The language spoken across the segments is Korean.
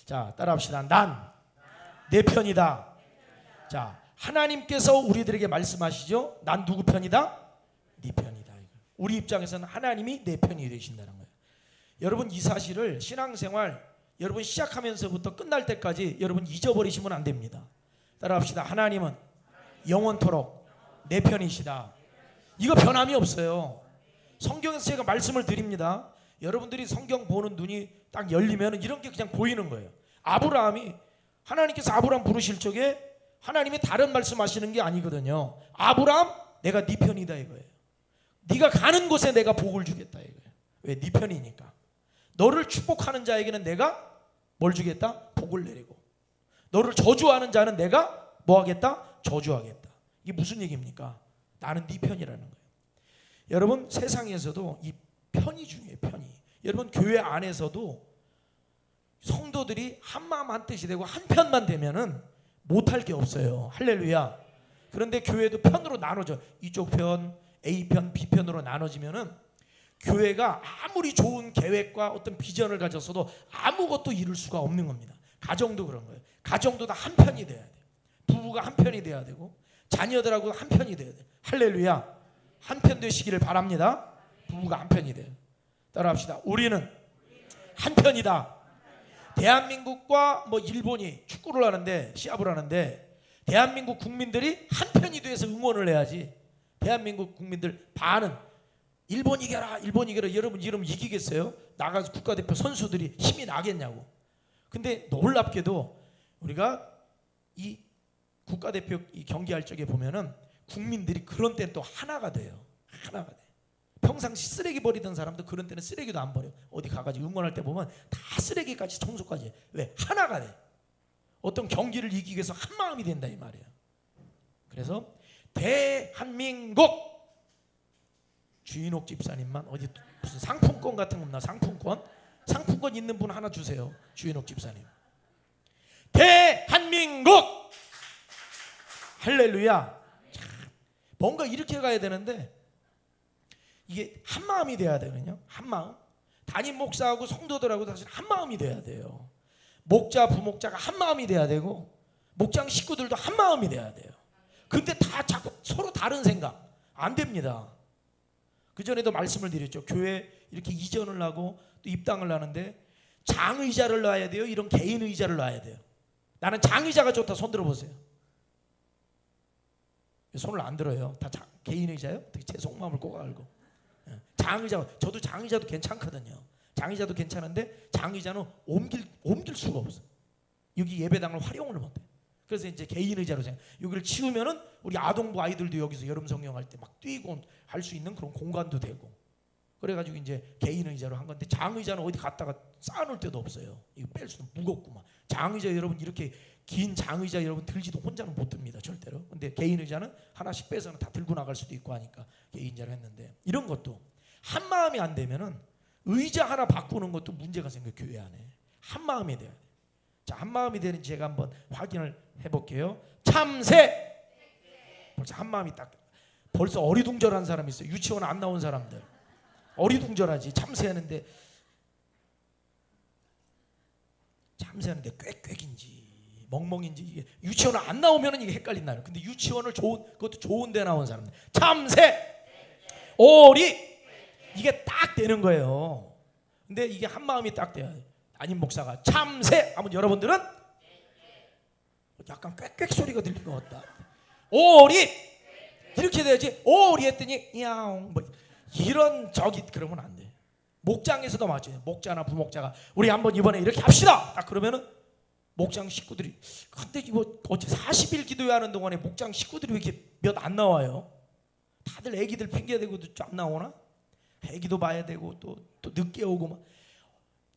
자, 따라합시다. 난 내 편이다. 자, 하나님께서 우리들에게 말씀하시죠. 난 누구 편이다? 네 편이다. 우리 입장에서는 하나님이 내 편이 되신다는 거예요. 여러분 이 사실을 신앙생활 여러분 시작하면서부터 끝날 때까지 여러분 잊어버리시면 안 됩니다. 따라합시다. 하나님은 영원토록 내 편이시다. 이거 변함이 없어요. 성경에서 제가 말씀을 드립니다. 여러분들이 성경 보는 눈이 딱 열리면 이런 게 그냥 보이는 거예요. 아브라함이 하나님께서 아브라함 부르실 적에 하나님이 다른 말씀하시는 게 아니거든요. 아브라함 내가 네 편이다 이거예요. 네가 가는 곳에 내가 복을 주겠다 이거예요. 왜? 네 편이니까. 너를 축복하는 자에게는 내가 뭘 주겠다? 복을 내리고 너를 저주하는 자는 내가 뭐 하겠다? 저주하겠다. 이게 무슨 얘기입니까? 나는 네 편이라는 거예요. 여러분 세상에서도 이 편이 중요해요. 편이. 여러분 교회 안에서도 성도들이 한마음 한뜻이 되고 한편만 되면은 못할 게 없어요. 할렐루야. 그런데 교회도 편으로 나눠져. 이쪽 편, A편, B편으로 나눠지면은 교회가 아무리 좋은 계획과 어떤 비전을 가졌어도 아무것도 이룰 수가 없는 겁니다. 가정도 그런 거예요. 가정도 다 한 편이 돼야 돼요. 부부가 한 편이 돼야 되고 자녀들하고 한 편이 돼야 돼요. 할렐루야. 한 편 되시기를 바랍니다. 부부가 한 편이 돼요. 따라합시다. 우리는 한 편이다. 대한민국과 뭐 일본이 축구를 하는데 시합을 하는데 대한민국 국민들이 한 편이 돼서 응원을 해야지. 대한민국 국민들 반은 일본 이겨라 일본 이겨라. 여러분 이러면 이기겠어요? 나가서 국가대표 선수들이 힘이 나겠냐고. 근데 놀랍게도 우리가 이 국가대표 이 경기할 적에 보면은 국민들이 그런 때는 또 하나가 돼요. 하나가 돼. 평상시 쓰레기 버리던 사람도 그런 때는 쓰레기도 안 버려. 어디 가가지고 응원할 때 보면 다 쓰레기까지 청소까지 해. 왜? 하나가 돼. 어떤 경기를 이기기 위해서 한 마음이 된다 이 말이에요. 그래서 대한민국 주인옥 집사님만 어디 무슨 상품권 같은 거 없나? 상품권 있는 분 하나 주세요. 주인옥 집사님. 대한민국 할렐루야. 참, 뭔가 이렇게 가야 되는데 이게 한 마음이 돼야 되거든요. 한 마음. 담임 목사하고 성도들하고 사실 한 마음이 돼야 돼요. 목자 부목자가 한 마음이 돼야 되고 목장 식구들도 한 마음이 돼야 돼요. 근데 다 자꾸 서로 다른 생각 안 됩니다. 그전에도 말씀을 드렸죠. 교회 이렇게 이전을 하고 또 입당을 하는데 장의자를 놔야 돼요? 이런 개인 의자를 놔야 돼요? 나는 장의자가 좋다. 손 들어보세요. 손을 안 들어요. 다 개인 의자요? 되게 제 속마음을 꼭 알고. 장의자, 저도 장의자도 괜찮거든요. 장의자도 괜찮은데 장의자는 옮길 수가 없어. 여기 예배당을 활용을 못해. 그래서 이제 개인 의자로 생각. 여기를 치우면은 우리 아동부 아이들도 여기서 여름 성경할 때 막 뛰고 할 수 있는 그런 공간도 되고. 그래가지고 이제 개인 의자로 한 건데 장의자는 어디 갔다가 쌓아놓을 데도 없어요. 이거 뺄 수도 무겁구만. 장의자 여러분 이렇게 긴 장의자 여러분 들지도 혼자는 못 듭니다 절대로. 근데 개인 의자는 하나씩 빼서는 다 들고 나갈 수도 있고 하니까 개인자로 했는데 이런 것도 한 마음이 안 되면은 의자 하나 바꾸는 것도 문제가 생겨요. 교회 안에 한 마음이 돼야 돼. 자, 한 마음이 되는지 제가 한번 확인을 해볼게요. 참새. 벌써 한 마음이 딱. 벌써 어리둥절한 사람이 있어요. 유치원 안 나온 사람들. 어리둥절하지. 참새하는데 꽥꽥인지 멍멍인지 이게 유치원 안 나오면은 이게 헷갈린다는. 근데 유치원을 그것도 좋은 데 나온 사람들. 참새, 오리 이게 딱 되는 거예요. 근데 이게 한 마음이 딱 돼야 돼. 담임 목사가 참새 하면 여러분들은 약간 꽥꽥 소리가 들린 것 같다. 오리 이렇게 돼야지. 오리 했더니 야옹 뭐 이런 저기 그러면 안 돼. 목장에서도 맞아요. 목자나 부목자가 우리 한번 이번에 이렇게 합시다. 딱 그러면은 목장 식구들이 근데 이거 어째 40일 기도하는 동안에 목장 식구들이 왜 이렇게 몇 안 나와요? 다들 애기들 핑계 대고도 안 나오나? 애기도 봐야 되고 또 늦게 오고 막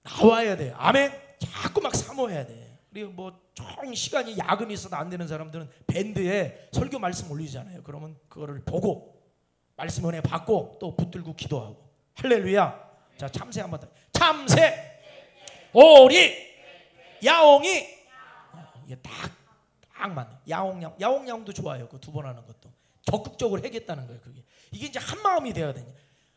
나와야 돼. 아멘. 자꾸 막 사모해야 돼. 그리고 뭐 총 시간이 야근이 있어도 안 되는 사람들은 밴드에 설교 말씀 올리잖아요. 그러면 그거를 보고 말씀 은혜 받고 또 붙들고 기도하고. 할렐루야. 자, 참새 한번 더. 참새, 오리, 야옹이. 이게 딱 맞네. 야옹야옹도 좋아요. 그 두 번 하는 것도 적극적으로 하겠다는 거예요. 그게 이게 이제 한 마음이 되어야 되냐.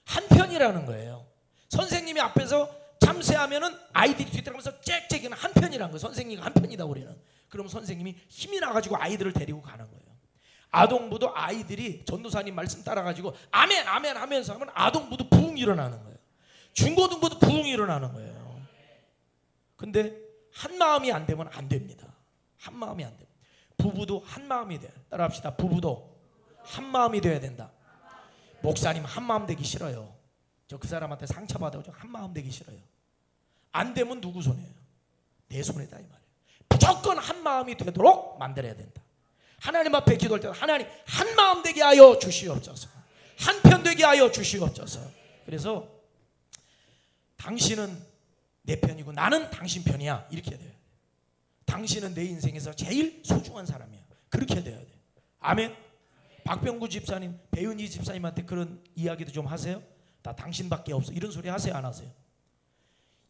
한 편이라는 거예요. 선생님이 앞에서 3세 하면은 아이들이 뒤따라가면서 짹짹이는 한 편이라는 거예요. 선생님이 한 편이다 우리는. 그럼 선생님이 힘이 나가지고 아이들을 데리고 가는 거예요. 아동부도 아이들이 전도사님 말씀 따라가지고 아멘 아멘 하면서 하면 아동부도 부흥 일어나는 거예요. 중고등부도 부흥 일어나는 거예요. 근데 한 마음이 안 되면 안 됩니다. 한 마음이 안 됩니다. 부부도 한 마음이 돼요. 따라합시다. 부부도 한 마음이 돼야 된다. 목사님 한 마음 되기 싫어요. 저 그 사람한테 상처받아가지고 한 마음 되기 싫어요. 안 되면 누구 손이에요? 내 손이다 이 말이에요. 무조건 한 마음이 되도록 만들어야 된다. 하나님 앞에 기도할 때 하나님 한 마음 되게 하여 주시옵소서. 한편 되게 하여 주시옵소서. 그래서 당신은 내 편이고 나는 당신 편이야 이렇게 돼요. 당신은 내 인생에서 제일 소중한 사람이야. 그렇게 돼야 돼. 아멘. 박병구 집사님, 배은희 집사님한테 그런 이야기도 좀 하세요. 나 당신밖에 없어 이런 소리 하세요 안 하세요?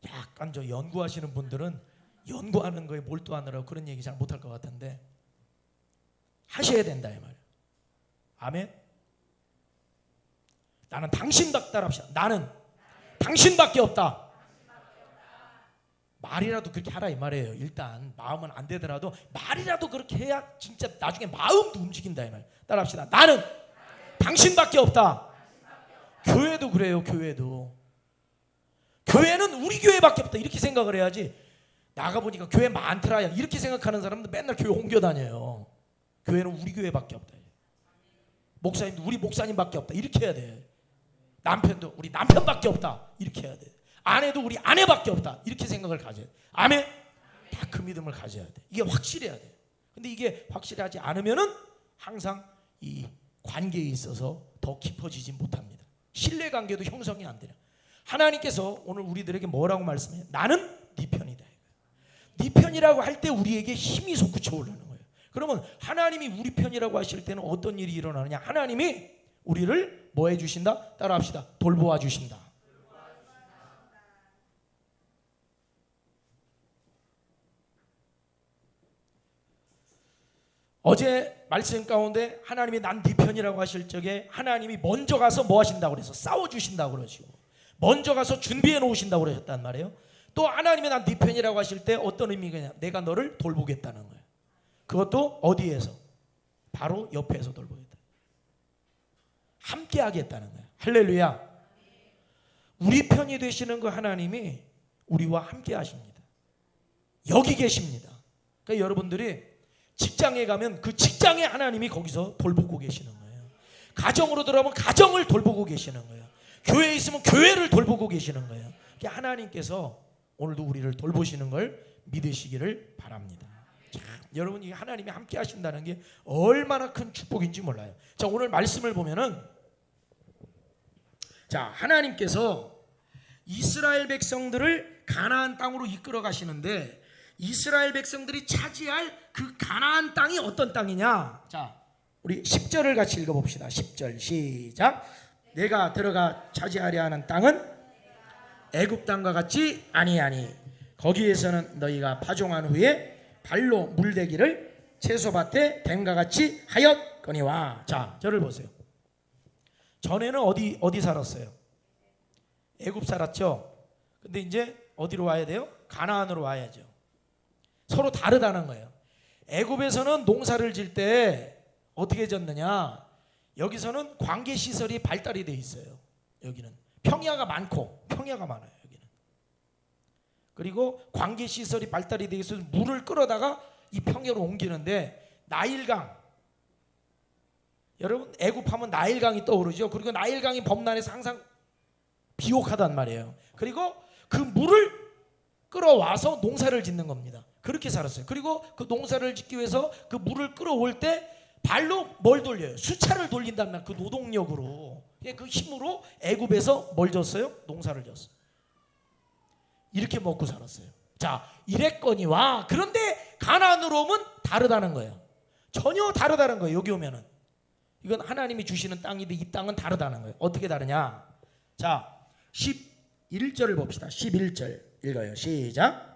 약간 저 연구하시는 분들은 연구하는 거에 몰두하느라고 그런 얘기 잘 못할 것 같은데 하셔야 된다 이 말이에요. 아멘. 나는 당신밖에 따라합시다. 나는 당신밖에 없다. 말이라도 그렇게 하라 이 말이에요. 일단 마음은 안 되더라도 말이라도 그렇게 해야 진짜 나중에 마음도 움직인다 이 말. 따라합시다. 나는 당신밖에 없다. 교회도 그래요. 교회는 우리 교회밖에 없다 이렇게 생각을 해야지. 나가보니까 교회 많더라 이렇게 생각하는 사람들 맨날 교회 옮겨 다녀요. 교회는 우리 교회밖에 없다. 목사님도 우리 목사님밖에 없다 이렇게 해야 돼. 남편도 우리 남편밖에 없다 이렇게 해야 돼. 아내도 우리 아내밖에 없다 이렇게 생각을 가져야 돼. 아멘. 다 그 믿음을 가져야 돼. 이게 확실해야 돼. 근데 이게 확실하지 않으면은 항상 이 관계에 있어서 더 깊어지지 못합니다. 신뢰관계도 형성이 안 돼요. 하나님께서 오늘 우리들에게 뭐라고 말씀해요? 나는 네 편이다. 네 편이라고 할 때 우리에게 힘이 솟구쳐 오르는 거예요. 그러면 하나님이 우리 편이라고 하실 때는 어떤 일이 일어나느냐? 하나님이 우리를 뭐 해주신다? 따라합시다. 돌보아 주신다. 어제 말씀 가운데 하나님이 난 네 편이라고 하실 적에 하나님이 먼저 가서 뭐 하신다고 그래서 싸워주신다고 그러시고 먼저 가서 준비해 놓으신다고 그러셨단 말이에요. 또 하나님이 난 네 편이라고 하실 때 어떤 의미가 내가 너를 돌보겠다는 거예요. 그것도 어디에서? 바로 옆에서 돌보겠다. 함께 하겠다는 거예요. 할렐루야. 우리 편이 되시는 그 하나님이 우리와 함께 하십니다. 여기 계십니다. 그러니까 여러분들이 직장에 가면 그 직장에 하나님이 거기서 돌보고 계시는 거예요. 가정으로 들어가면 가정을 돌보고 계시는 거예요. 교회에 있으면 교회를 돌보고 계시는 거예요. 그러니까 하나님께서 오늘도 우리를 돌보시는 걸 믿으시기를 바랍니다. 자, 여러분 이 하나님이 함께 하신다는 게 얼마나 큰 축복인지 몰라요. 자, 오늘 말씀을 보면은 자, 하나님께서 이스라엘 백성들을 가나안 땅으로 이끌어 가시는데 이스라엘 백성들이 차지할 그 가나안 땅이 어떤 땅이냐? 자, 우리 10절을 같이 읽어봅시다. 10절 시작. 내가 들어가 차지하려 하는 땅은 애굽 땅과 같지 아니하니 거기에서는 너희가 파종한 후에 발로 물대기를 채소밭에 댐과 같이 하였거니와. 자, 저를 보세요. 전에는 어디 살았어요? 애굽 살았죠. 근데 이제 어디로 와야 돼요? 가나안으로 와야죠. 서로 다르다는 거예요. 애굽에서는 농사를 질 때 어떻게 졌느냐? 여기서는 관계 시설이 발달이 돼 있어요. 여기는 평야가 많고 평야가 많아요. 여기는. 그리고 관계 시설이 발달이 돼 있어서 물을 끌어다가 이 평야로 옮기는데 나일강. 여러분 애굽하면 나일강이 떠오르죠. 그리고 나일강이 범람해서 항상 비옥하단 말이에요. 그리고 그 물을 끌어와서 농사를 짓는 겁니다. 그렇게 살았어요. 그리고 그 농사를 짓기 위해서 그 물을 끌어올 때 발로 뭘 돌려요? 수차를 돌린단 말이에요. 그 노동력으로. 그 힘으로 애굽에서 뭘 졌어요? 농사를 졌어요. 이렇게 먹고 살았어요. 자, 이랬거니와. 그런데 가나안으로 오면 다르다는 거예요. 전혀 다르다는 거예요. 여기 오면은. 이건 하나님이 주시는 땅인데 이 땅은 다르다는 거예요. 어떻게 다르냐? 자, 11절을 봅시다. 11절 읽어요. 시작.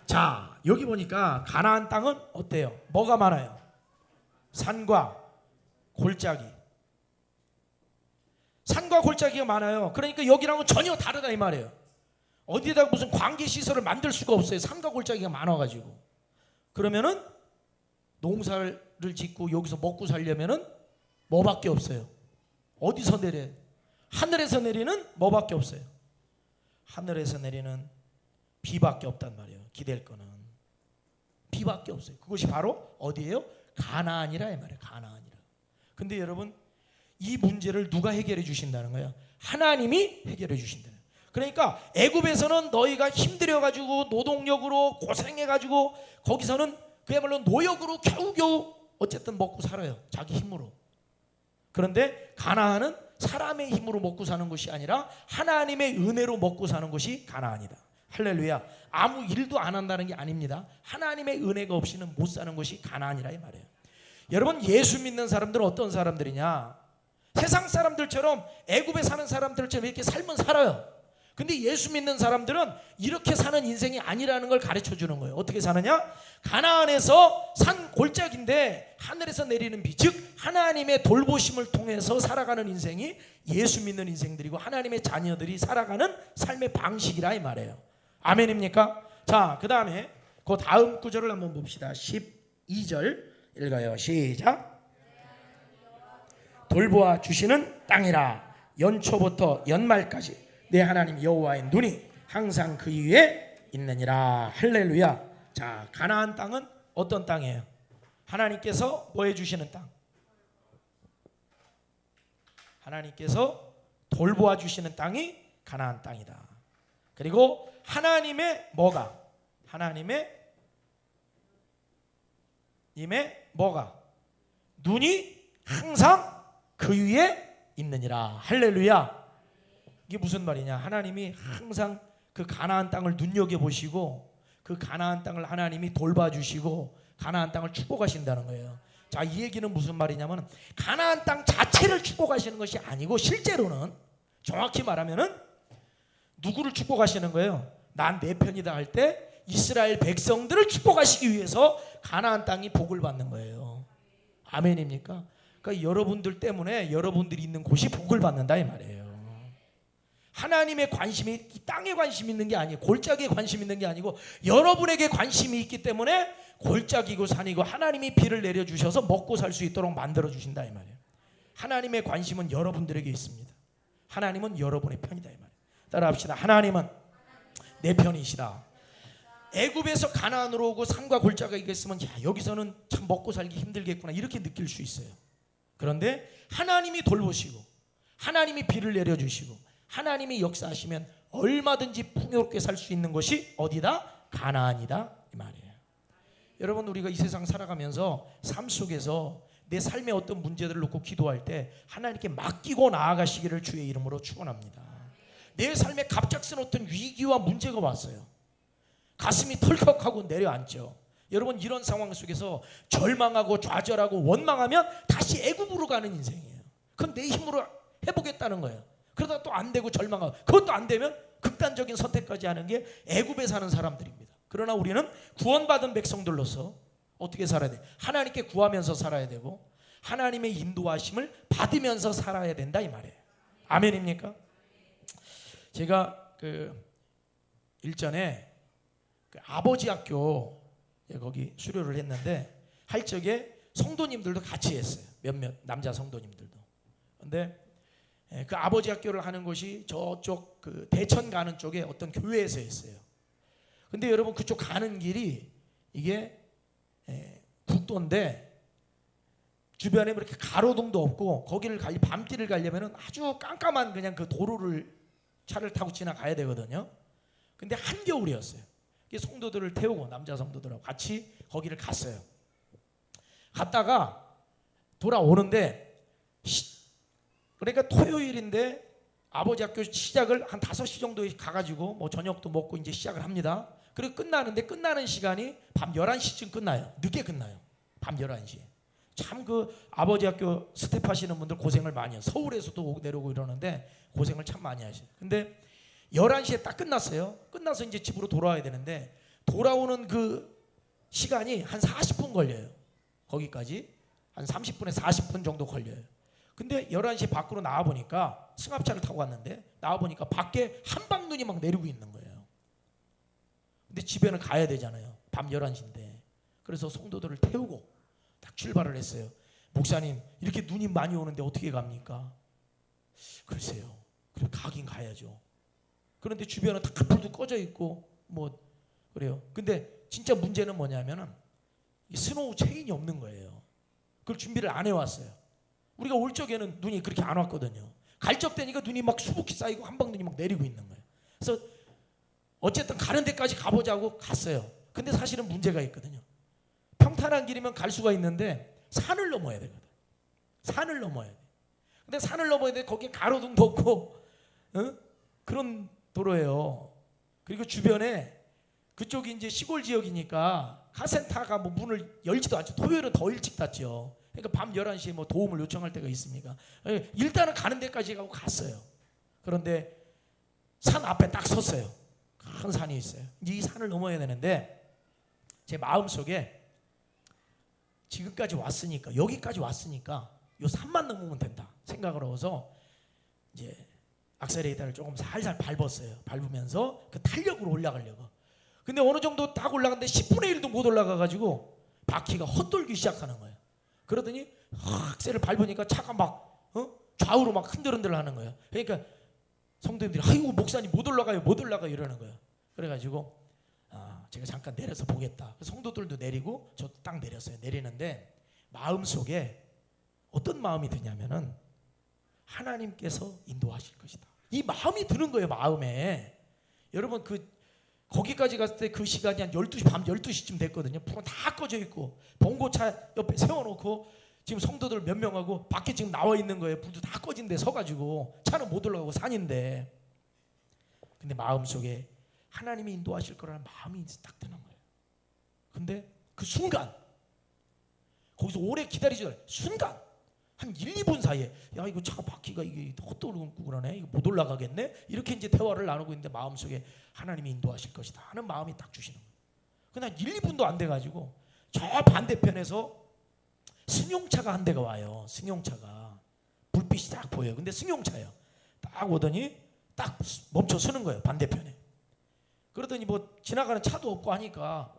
자, 여기 보니까 가나안 땅은 어때요? 뭐가 많아요? 산과 골짜기. 산과 골짜기가 많아요. 그러니까 여기랑은 전혀 다르다 이 말이에요. 어디에다가 무슨 관계 시설을 만들 수가 없어요. 산과 골짜기가 많아가지고. 그러면은 농사를 짓고 여기서 먹고 살려면은 뭐밖에 없어요. 어디서 내려요? 하늘에서 내리는 뭐밖에 없어요. 하늘에서 내리는 비밖에 없단 말이에요. 기댈 거는 비밖에 없어요. 그것이 바로 어디예요? 가나안이라 이 말이에요. 가나안이라. 근데 여러분 이 문제를 누가 해결해 주신다는 거예요? 하나님이 해결해 주신다는 거예요. 그러니까 애굽에서는 너희가 힘들어 가지고 노동력으로 고생해 가지고 거기서는 그야말로 노역으로 겨우겨우 어쨌든 먹고 살아요. 자기 힘으로. 그런데 가나안은 사람의 힘으로 먹고 사는 것이 아니라 하나님의 은혜로 먹고 사는 것이 가나안이다. 할렐루야. 아무 일도 안 한다는 게 아닙니다. 하나님의 은혜가 없이는 못 사는 것이 가나안이라 이 말이에요. 여러분 예수 믿는 사람들은 어떤 사람들이냐? 세상 사람들처럼 애굽에 사는 사람들처럼 이렇게 살면 살아요. 근데 예수 믿는 사람들은 이렇게 사는 인생이 아니라는 걸 가르쳐 주는 거예요. 어떻게 사느냐? 가나안에서 산 골짜기인데 하늘에서 내리는 비, 즉 하나님의 돌보심을 통해서 살아가는 인생이 예수 믿는 인생들이고 하나님의 자녀들이 살아가는 삶의 방식이라 이 말이에요. 아멘입니까? 자, 그 다음에 그 다음 구절을 한번 봅시다. 12절 읽어요. 시작. 돌보아 주시는 땅이라 연초부터 연말까지 내 하나님 여호와의 눈이 항상 그 위에 있느니라. 할렐루야. 자, 가나안 땅은 어떤 땅이에요? 하나님께서 뭐 해주시는 땅? 하나님께서 돌보아 주시는 땅이 가나안 땅이다. 그리고 하나님의 뭐가? 하나님의 뭐가? 눈이 항상 그 위에 있느니라. 할렐루야. 이게 무슨 말이냐? 하나님이 항상 그 가나안 땅을 눈여겨보시고 그 가나안 땅을 하나님이 돌봐주시고 가나안 땅을 축복하신다는 거예요. 자, 이 얘기는 무슨 말이냐면 가나안 땅 자체를 축복하시는 것이 아니고 실제로는 정확히 말하면은 누구를 축복하시는 거예요? 난 내 편이다 할 때 이스라엘 백성들을 축복하시기 위해서 가나안 땅이 복을 받는 거예요. 아멘입니까? 그러니까 여러분들 때문에 여러분들이 있는 곳이 복을 받는다 이 말이에요. 하나님의 관심이 이 땅에 관심이 있는 게 아니에요. 골짜기에 관심이 있는 게 아니고 여러분에게 관심이 있기 때문에 골짜기고 산이고 하나님이 비를 내려주셔서 먹고 살 수 있도록 만들어주신다 이 말이에요. 하나님의 관심은 여러분들에게 있습니다. 하나님은 여러분의 편이다 이 말이에요. 따라합시다. 하나님은 내 편이시다. 애굽에서 가나안으로 오고 산과 골짜기가 있으면 야, 여기서는 참 먹고 살기 힘들겠구나 이렇게 느낄 수 있어요. 그런데 하나님이 돌보시고 하나님이 비를 내려주시고 하나님이 역사하시면 얼마든지 풍요롭게 살 수 있는 것이 어디다? 가나안이다 이 말이에요. 여러분 우리가 이 세상 살아가면서 삶 속에서 내 삶의 어떤 문제들을 놓고 기도할 때 하나님께 맡기고 나아가시기를 주의 이름으로 축원합니다. 내 삶에 갑작스런 어떤 위기와 문제가 왔어요. 가슴이 털컥하고 내려앉죠. 여러분 이런 상황 속에서 절망하고 좌절하고 원망하면 다시 애굽으로 가는 인생이에요. 그건 내 힘으로 해보겠다는 거예요. 그러다 또 안 되고 절망하고 그것도 안 되면 극단적인 선택까지 하는 게 애굽에 사는 사람들입니다. 그러나 우리는 구원받은 백성들로서 어떻게 살아야 돼? 하나님께 구하면서 살아야 되고 하나님의 인도하심을 받으면서 살아야 된다 이 말이에요. 아멘입니까? 제가 일전에 아버지 학교 거기 수료를 했는데 할 적에 성도님들도 같이 했어요. 몇몇 남자 성도님들도. 근데 그 아버지 학교를 하는 곳이 저쪽 그 대천 가는 쪽에 어떤 교회에서 했어요. 근데 여러분 그쪽 가는 길이 이게 국도인데 주변에 이렇게 가로등도 없고 거기를 밤길을 가려면 아주 깜깜한 그냥 그 도로를 차를 타고 지나가야 되거든요. 근데 한겨울이었어요. 성도들을 태우고 남자 성도들하고 같이 거기를 갔어요. 갔다가 돌아오는데 그러니까 토요일인데 아버지 학교 시작을 한 5시 정도에 가가지고 뭐 저녁도 먹고 이제 시작을 합니다. 그리고 끝나는데 끝나는 시간이 밤 11시쯤 끝나요. 늦게 끝나요. 밤 11시에. 참 그 아버지 학교 스텝 하시는 분들 고생을 많이 해요. 서울에서도 내려오고 이러는데 고생을 참 많이 하셔요. 근데 11시에 딱 끝났어요. 끝나서 이제 집으로 돌아와야 되는데 돌아오는 그 시간이 한 40분 걸려요. 거기까지. 한 30분에 40분 정도 걸려요. 근데 11시 밖으로 나와보니까 승합차를 타고 갔는데 나와보니까 밖에 한방눈이 막 내리고 있는 거예요. 근데 집에는 가야 되잖아요. 밤 11시인데. 그래서 성도들을 태우고 딱 출발을 했어요. 목사님 이렇게 눈이 많이 오는데 어떻게 갑니까? 글쎄요. 그럼 가긴 가야죠. 그런데 주변은 다 불도 꺼져 있고 뭐 그래요. 근데 진짜 문제는 뭐냐면은 스노우 체인이 없는 거예요. 그걸 준비를 안 해왔어요. 우리가 올 적에는 눈이 그렇게 안 왔거든요. 갈 적 되니까 눈이 막 수북히 쌓이고 한방눈이 막 내리고 있는 거예요. 그래서 어쨌든 가는 데까지 가보자고 갔어요. 근데 사실은 문제가 있거든요. 평탄한 길이면 갈 수가 있는데 산을 넘어야 되거든. 산을 넘어야 돼. 근데 산을 넘어야 돼. 거기에 가로등도 없고 그런 도로예요. 그리고 주변에 그쪽이 이제 시골 지역이니까 카센터가 뭐 문을 열지도 않죠. 토요일은 더 일찍 닫죠. 그러니까 밤 11시에 뭐 도움을 요청할 때가 있습니까? 일단은 가는 데까지 가고 갔어요. 그런데 산 앞에 딱 섰어요. 큰 산이 있어요. 이제 이 산을 넘어야 되는데 제 마음속에 지금까지 왔으니까 여기까지 왔으니까 요 산만 넘으면 된다 생각을 해서 이제 악셀레이터를 조금 살살 밟았어요. 밟으면서 그 탄력으로 올라가려고. 근데 어느 정도 딱 올라갔는데 10분의 1도 못 올라가가지고 바퀴가 헛돌기 시작하는 거예요. 그러더니 악셀을 밟으니까 차가 막 좌우로 막 흔들흔들 하는 거예요. 그러니까 성도님들이 아이고 목사님 못 올라가요 못 올라가요 이러는 거예요. 그래가지고 제가 잠깐 내려서 보겠다. 성도들도 내리고 저도 딱 내렸어요. 내리는데 마음속에 어떤 마음이 드냐면은 하나님께서 인도하실 것이다. 이 마음이 드는 거예요. 마음에. 여러분 거기까지 갔을 때 그 시간이 한 12시 밤 12시쯤 됐거든요. 불은 다 꺼져 있고 봉고차 옆에 세워놓고 지금 성도들 몇 명하고 밖에 지금 나와 있는 거예요. 불도 다 꺼진 데 서가지고 차는 못 올라가고 산인데 근데 마음속에 하나님이 인도하실 거라는 마음이 딱 드는 거예요. 근데 그 순간 거기서 오래 기다리지 않아요. 순간 한 1, 2분 사이에 야 이거 차 바퀴가 이게 헛돌고 그러네. 이거 못 올라가겠네. 이렇게 이제 대화를 나누고 있는데 마음속에 하나님이 인도하실 것이다 하는 마음이 딱 주시는 거예요. 그냥 1, 2분도 안 돼가지고 저 반대편에서 승용차가 한 대가 와요. 승용차가 불빛이 딱 보여요. 근데 승용차예요. 딱 오더니 딱 멈춰 서는 거예요. 반대편에. 그러더니 뭐 지나가는 차도 없고 하니까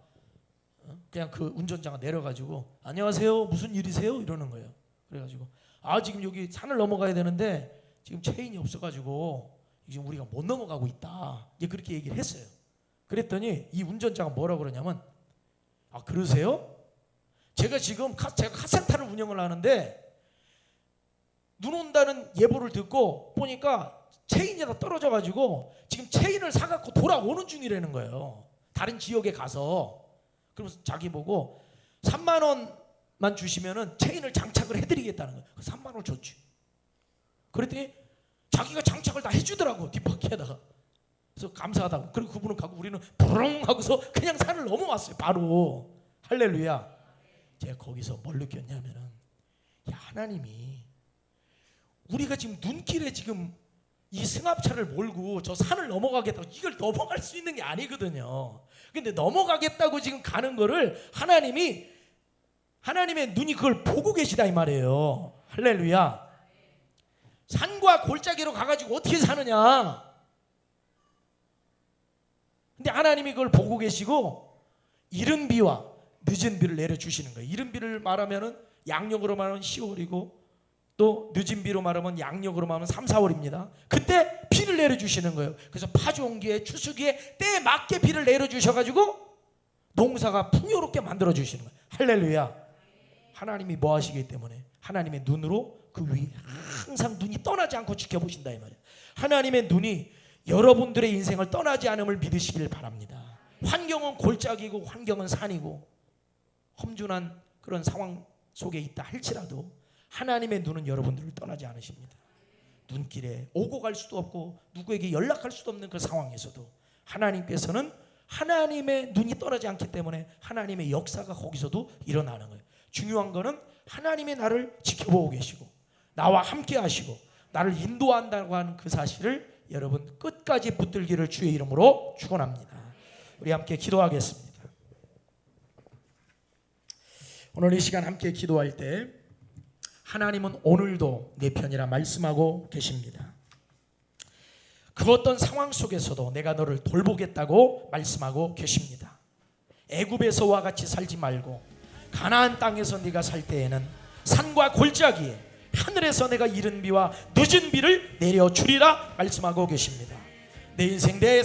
그냥 그 운전자가 내려가지고 안녕하세요 무슨 일이세요 이러는 거예요. 그래가지고 지금 여기 산을 넘어가야 되는데 지금 체인이 없어가지고 지금 우리가 못 넘어가고 있다. 이제 그렇게 얘기를 했어요. 그랬더니 이 운전자가 뭐라 그러냐면 그러세요? 제가 지금 제가 카센터를 운영을 하는데 눈 온다는 예보를 듣고 보니까 체인이 다 떨어져가지고 지금 체인을 사갖고 돌아오는 중이라는 거예요. 다른 지역에 가서. 그러면서 자기 보고 3만 원만 주시면은 체인을 장착을 해드리겠다는 거예요. 3만 원을 줬지. 그랬더니 자기가 장착을 다 해주더라고 뒷바퀴에다가. 그래서 감사하다고. 그리고 그분은 가고 우리는 부릉 하고서 그냥 산을 넘어왔어요. 바로. 할렐루야. 제가 거기서 뭘 느꼈냐면은 하나님이 우리가 지금 눈길에 지금 이 승합차를 몰고 저 산을 넘어가겠다고 이걸 넘어갈 수 있는 게 아니거든요. 근데 넘어가겠다고 지금 가는 거를 하나님의 눈이 그걸 보고 계시다 이 말이에요. 할렐루야. 산과 골짜기로 가가지고 어떻게 사느냐. 근데 하나님이 그걸 보고 계시고 이른 비와 늦은 비를 내려주시는 거예요. 이른 비를 말하면은 양력으로 말하면 10월이고 또 늦은 비로 말하면 양력으로 말하면 3, 4월입니다. 그때 비를 내려주시는 거예요. 그래서 파종기에 추수기에 때에 맞게 비를 내려주셔가지고 농사가 풍요롭게 만들어주시는 거예요. 할렐루야. 하나님이 뭐 하시기 때문에 하나님의 눈으로 그 위에 항상 눈이 떠나지 않고 지켜보신다 이 말이에요. 하나님의 눈이 여러분들의 인생을 떠나지 않음을 믿으시길 바랍니다. 환경은 골짜기고 환경은 산이고 험준한 그런 상황 속에 있다 할지라도 하나님의 눈은 여러분들을 떠나지 않으십니다. 눈길에 오고 갈 수도 없고 누구에게 연락할 수도 없는 그 상황에서도 하나님께서는 하나님의 눈이 떠나지 않기 때문에 하나님의 역사가 거기서도 일어나는 거예요. 중요한 거는 하나님의 나를 지켜보고 계시고 나와 함께 하시고 나를 인도한다고 하는 그 사실을 여러분 끝까지 붙들기를 주의 이름으로 축원합니다. 우리 함께 기도하겠습니다. 오늘 이 시간 함께 기도할 때 하나님은 오늘도 내 편이라 말씀하고 계십니다. 그 어떤 상황 속에서도 내가 너를 돌보겠다고 말씀하고 계십니다. 애굽에서와 같이 살지 말고 가나안 땅에서 네가 살 때에는 산과 골짜기에 하늘에서 내가 이른 비와 늦은 비를 내려주리라 말씀하고 계십니다. 내 인생 내